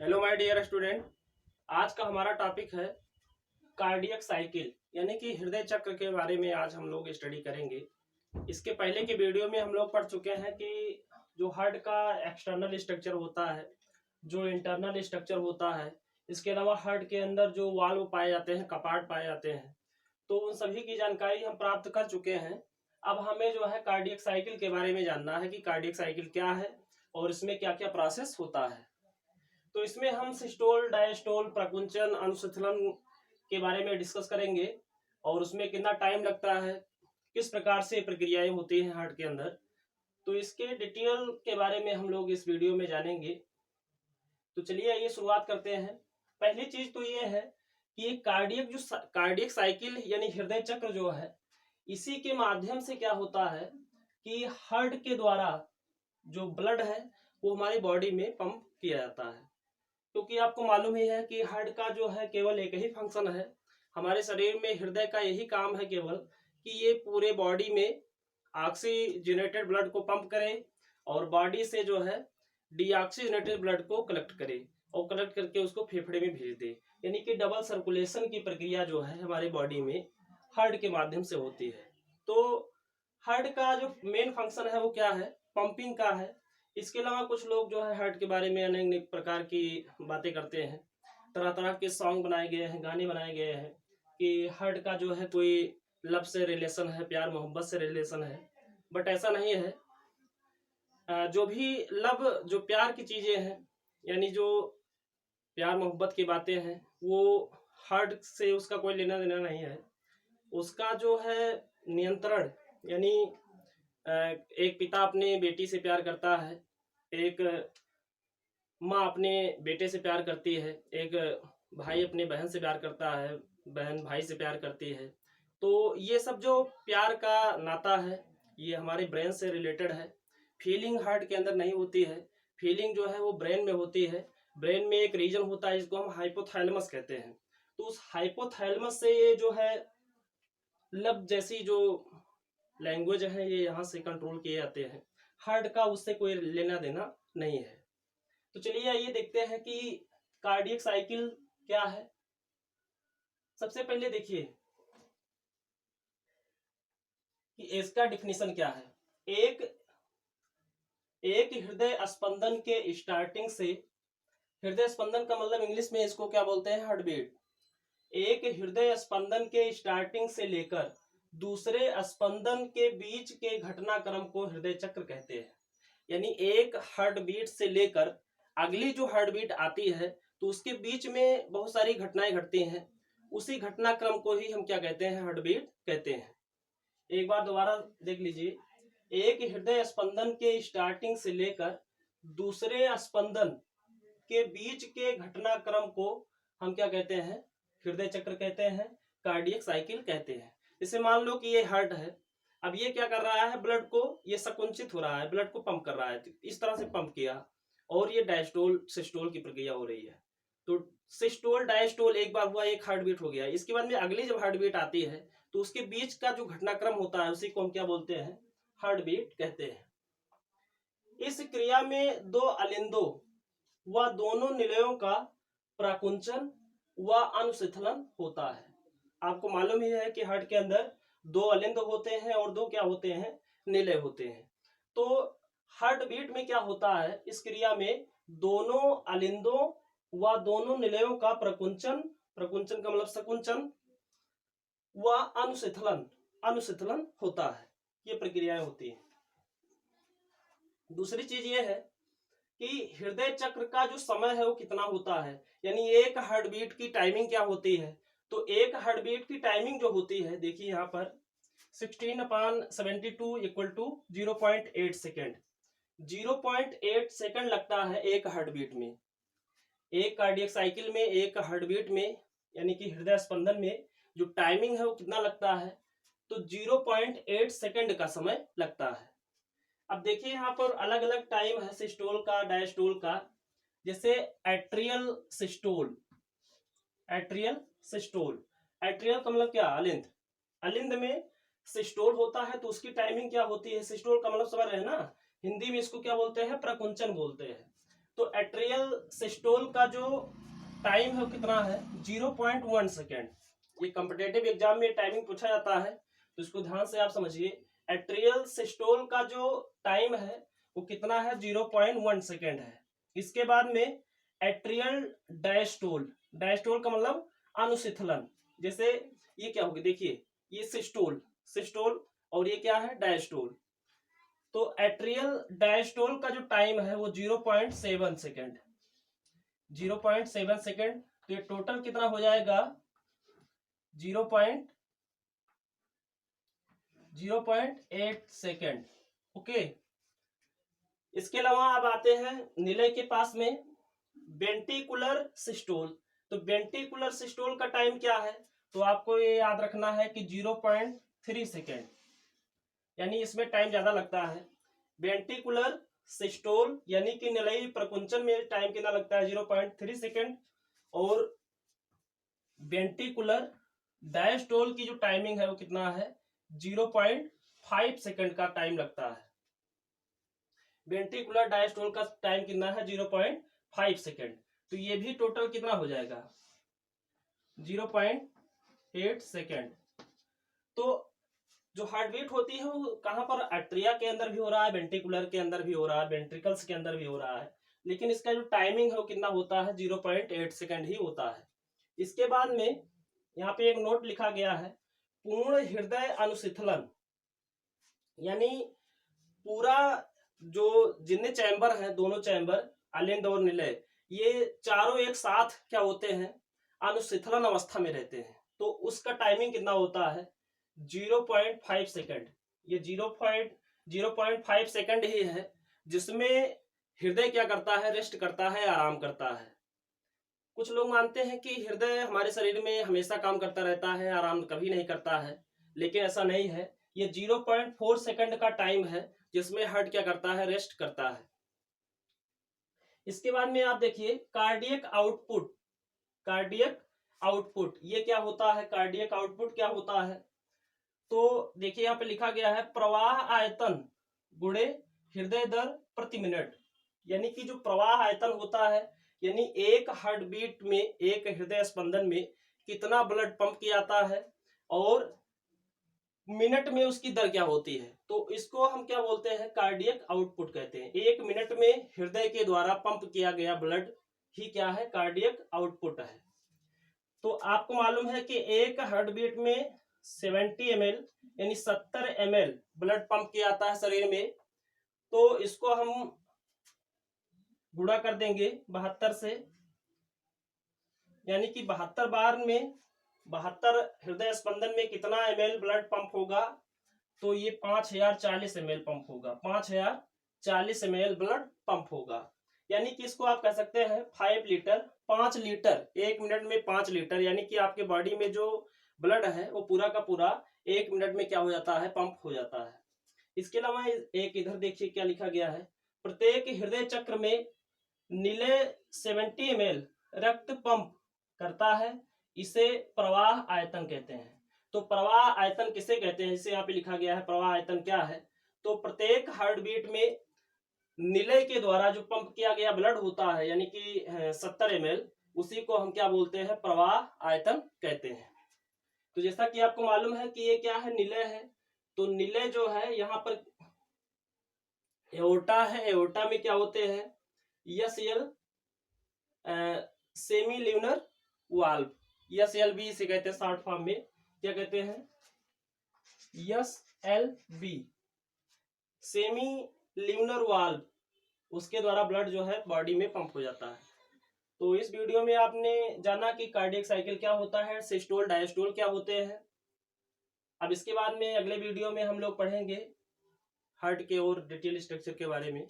Hello my dear student. आज का हमारा टॉपिक है कार्डियक साइकिल यानी कि हृदय चक्र के बारे में आज हम लोग स्टडी करेंगे। इसके पहले के वीडियो में हम लोग पढ़ चुके हैं कि जो हार्ट का एक्सटर्नल स्ट्रक्चर होता है, जो इंटरनल स्ट्रक्चर होता है, इसके अलावा हार्ट के अंदर जो वाल्व पाए जाते हैं, कपाट पाए जाते हैं, तो उन सभी की जानकारी हम प्राप्त कर चुके हैं। अब हमें जो है कार्डियक साइकिल के बारे में जानना है कि कार्डियक साइकिल क्या है और इसमें क्या क्या प्रोसेस होता है। तो इसमें हम सिस्टोल, डायस्टोल, प्रकुंचन, अनुशीतलन के बारे में डिस्कस करेंगे और उसमें कितना टाइम लगता है, किस प्रकार से प्रक्रियाएं होती हैं हार्ट के अंदर, तो इसके डिटेल के बारे में हम लोग इस वीडियो में जानेंगे। तो चलिए ये शुरुआत करते हैं। पहली चीज तो ये है कि कार्डियक साइकिल यानी हृदय चक्र जो है, इसी के माध्यम से क्या होता है कि हार्ट के द्वारा जो ब्लड है वो हमारी बॉडी में पंप किया जाता है। क्योंकि आपको मालूम ही है कि हार्ट का जो है केवल एक ही फंक्शन है हमारे शरीर में, हृदय का यही काम है केवल कि ये पूरे बॉडी में ऑक्सीजनेटेड ब्लड को पंप करे और बॉडी से जो है डीऑक्सीजनेटेड ब्लड को कलेक्ट करे और कलेक्ट करके उसको फेफड़े में भेज दे। यानी कि डबल सर्कुलेशन की प्रक्रिया जो है हमारे बॉडी में हार्ट के माध्यम से होती है। तो हार्ट का जो मेन फंक्शन है वो क्या है, पंपिंग का है। इसके अलावा कुछ लोग जो है हार्ट के बारे में अनेक अनेक प्रकार की बातें करते हैं, तरह तरह के सॉन्ग बनाए गए हैं, गाने बनाए गए हैं कि हार्ट का जो है कोई लव से रिलेशन है, प्यार मोहब्बत से रिलेशन है, बट ऐसा नहीं है। जो भी लव, जो प्यार की चीजें हैं, यानी जो प्यार मोहब्बत की बातें हैं, वो हार्ट से उसका कोई लेना देना नहीं है। उसका जो है नियंत्रण, यानी एक पिता अपने बेटी से प्यार करता है, एक माँ अपने बेटे से प्यार करती है, एक भाई अपने बहन से प्यार करता है, बहन भाई से प्यार करती है। तो ये सब जो प्यार का नाता है ये हमारे ब्रेन से रिलेटेड है। फीलिंग हार्ट के अंदर नहीं होती है, फीलिंग जो है वो ब्रेन में होती है। ब्रेन में एक रीजन होता है जिसको हम हाइपोथैलेमस कहते हैं। तो उस हाइपोथैलेमस से ये जो है लब जैसी जो लैंग्वेज है ये यहाँ से कंट्रोल किए जाते हैं। हार्ट का उससे कोई लेना देना नहीं है। तो चलिए आइए देखते हैं कि कार्डियक साइकिल क्या है। सबसे पहले देखिए कि इसका डिफिनीशन क्या है। एक हृदय स्पंदन के स्टार्टिंग से, हृदय स्पंदन का मतलब इंग्लिश में इसको क्या बोलते हैं, हार्ट बीट। एक हृदय स्पंदन के स्टार्टिंग से लेकर दूसरे स्पंदन के बीच के घटनाक्रम को हृदय चक्र कहते हैं। यानी एक हार्ट बीट से लेकर अगली जो हार्ट बीट आती है तो उसके बीच में बहुत सारी घटनाएं घटती हैं, उसी घटनाक्रम को ही हम क्या कहते हैं, हार्ट बीट कहते हैं। एक बार दोबारा देख लीजिए, एक हृदय स्पंदन के स्टार्टिंग से लेकर दूसरे स्पंदन के बीच के घटनाक्रम को हम क्या कहते हैं, हृदय चक्र कहते हैं, कार्डियक साइकिल कहते हैं। जैसे मान लो कि ये हार्ट है, अब ये क्या कर रहा है, ब्लड को ये संकुचित हो रहा है, ब्लड को पंप कर रहा है, इस तरह से पंप किया और ये डायस्टोल सिस्टोल की प्रक्रिया हो रही है। तो सिस्टोल डायस्टोल एक बार हुआ, एक हार्ट बीट हो गया। इसके बाद में अगली जब हार्ट बीट आती है तो उसके बीच का जो घटनाक्रम होता है उसी को हम क्या बोलते हैं, हार्ट बीट कहते हैं। इस क्रिया में दो अलिंदों व दोनों निलयों का प्राकुंचन व अनुशीतलन होता है। आपको मालूम ही है कि हार्ट के अंदर दो अलिंद होते हैं और दो क्या होते हैं, निलय होते हैं। तो हार्ट बीट में क्या होता है, इस क्रिया में दोनों अलिंदों व दोनों निलयों का प्रकुंचन, प्रकुंचन का मतलब संकुंचन, व अनुशीतलन, अनुशीतलन होता है। ये प्रक्रियाएं होती हैं। दूसरी चीज ये है कि हृदय चक्र का जो समय है वो कितना होता है, यानी एक हार्ट बीट की टाइमिंग क्या होती है। तो एक हार्ट बीट की टाइमिंग जो होती है, देखिए यहाँ पर 16/72 इक्वल टू 0.8 सेकेंड। 0.8 सेकेंड लगता है एक हार्ट बीट में। एक कार्डियक साइकिल में, एक हार्ट बीट में, यानी कि हृदय स्पंदन में जो टाइमिंग है वो कितना लगता है, तो 0.8 सेकेंड का समय लगता है। अब देखिए यहाँ पर अलग अलग टाइम है सिस्टोल का, डायस्टोल का। जैसे atrial systole, atrial systole, atrial का मतलब क्या, अलिंद। अलिंद में सिस्टोल होता है तो उसकी टाइमिंग क्या होती है, सिस्टोल का मतलब समझ रहे हैं ना, हिंदी में इसको क्या बोलते हैं, प्रकुंचन बोलते हैं। तो एट्रियल सिस्टोल का जो टाइम है वो कितना है 0.1 सेकेंड। ये कॉम्पिटिटिव एग्जाम में टाइमिंग पूछा जाता है, तो इसको ध्यान से आप समझिए। एट्रियल सिस्टोल का जो टाइम है वो कितना है 0.1 सेकेंड है। इसके बाद में एट्रियल डायस्टोल, डायस्टोल का मतलब अनुशिथिलन। जैसे ये क्या होगी, देखिए ये सिस्टोल, सिस्टोल और ये क्या है डायस्टोल। तो एट्रियल डायस्टोल का जो टाइम है वो 0.7 सेकेंड, 0.7 सेकेंड। तो ये टोटल कितना हो जाएगा 0.8 सेकेंड। ओके, इसके अलावा अब आते हैं निलय के पास में वेंटिकुलर सिस्टोल। तो वेंटिकुलर सिस्टोल का टाइम क्या है, तो आपको ये याद रखना है कि 0.3 सेकेंड, यानी इसमें टाइम ज्यादा लगता है। वेंटिकुलर सिस्टोल यानी कि निलयी प्रकुंचन में टाइम कितना लगता है 0.3 सेकेंड, और वेंटिकुलर डायस्टोल की जो टाइमिंग है वो कितना है 0.5 सेकेंड का टाइम लगता है। वेंटिकुलर डायस्टोल का टाइम कितना है 0.5 सेकेंड। तो ये भी टोटल कितना हो जाएगा 0.8 सेकेंड। तो जो हार्ट बीट होती है वो कहां पर, एट्रिया के अंदर भी हो रहा है, वेंटिकुलर के अंदर भी हो रहा है, वेंट्रिकल्स के अंदर भी हो रहा है, लेकिन इसका जो टाइमिंग है वो कितना होता है 0.8 सेकेंड ही होता है। इसके बाद में यहाँ पे एक नोट लिखा गया है, पूर्ण हृदय अनुशिथिलन, यानी पूरा जो जितने चैम्बर हैं, दोनों चैम्बर अलिंद और निलय, ये चारों एक साथ क्या होते हैं अनुशिथिलन अवस्था में रहते हैं। तो उसका टाइमिंग कितना होता है 0.5 सेकेंड। ये 0.5 सेकेंड ही है जिसमें हृदय क्या करता है, रेस्ट करता है, आराम करता है। कुछ लोग मानते हैं कि हृदय हमारे शरीर में हमेशा काम करता रहता है, आराम कभी नहीं करता है, लेकिन ऐसा नहीं है। ये 0.4 सेकेंड का टाइम है जिसमें हार्ट क्या करता है, रेस्ट करता है। इसके बाद में आप देखिए कार्डियक आउटपुट, कार्डियक आउटपुट ये क्या होता है, कार्डियक आउटपुट क्या होता है, तो देखिए यहाँ पे लिखा गया है प्रवाह आयतन गुणे हृदय दर प्रति मिनट। यानी कि जो प्रवाह आयतन होता है, यानी एक हार्ट बीट में, एक हृदय स्पंदन में कितना ब्लड पंप किया जाता है और मिनट में उसकी दर क्या होती है, तो इसको हम क्या बोलते हैं, कार्डियक आउटपुट कहते हैं। एक मिनट में हृदय के द्वारा पंप किया गया ब्लड ही क्या है, कार्डियक आउटपुट है। तो आपको मालूम है कि एक हार्ट बीट में 70 ml यानी 70 ml ब्लड पंप किया जाता है शरीर में। तो इसको हम गुणा कर देंगे 72 से, यानी कि 72 बार में 72 हृदय स्पंदन में कितना ml ब्लड पंप होगा, तो ये 5040 ml पंप होगा, 5040 ml ब्लड पंप होगा। यानी कि इसको आप कह सकते हैं 5 लीटर, 5 लीटर एक मिनट में 5 लीटर, यानी कि आपके बॉडी में जो ब्लड है वो पूरा का पूरा एक मिनट में क्या हो जाता है, पंप हो जाता है। इसके अलावा एक इधर देखिए क्या लिखा गया है, प्रत्येक हृदय चक्र में निलय 70 ml रक्त पंप करता है, इसे प्रवाह आयतन कहते हैं। तो प्रवाह आयतन किसे कहते हैं, इसे यहाँ पे लिखा गया है प्रवाह आयतन क्या है, तो प्रत्येक हार्ट बीट में निलय के द्वारा जो पंप किया गया ब्लड होता है, यानी कि 70 ml, उसी को हम क्या बोलते हैं, प्रवाह आयतन कहते हैं। तो जैसा कि आपको मालूम है कि ये क्या है, निलय है। तो निलय जो है यहाँ पर एओर्टा है, एओर्टा में क्या होते हैं यसल सेमी ल्यूनर वाल्व, यसल बी इसे कहते हैं शॉर्ट फॉर्म में, क्या कहते हैं SLB, सेमी ल्यूनर वाल्व, उसके द्वारा ब्लड जो है बॉडी में पंप हो जाता है। तो इस वीडियो में आपने जाना कि कार्डियक साइकिल क्या होता है, सिस्टोल डायस्टोल क्या होते हैं। अब इसके बाद में अगले वीडियो में हम लोग पढ़ेंगे हार्ट के और डिटेल स्ट्रक्चर के बारे में।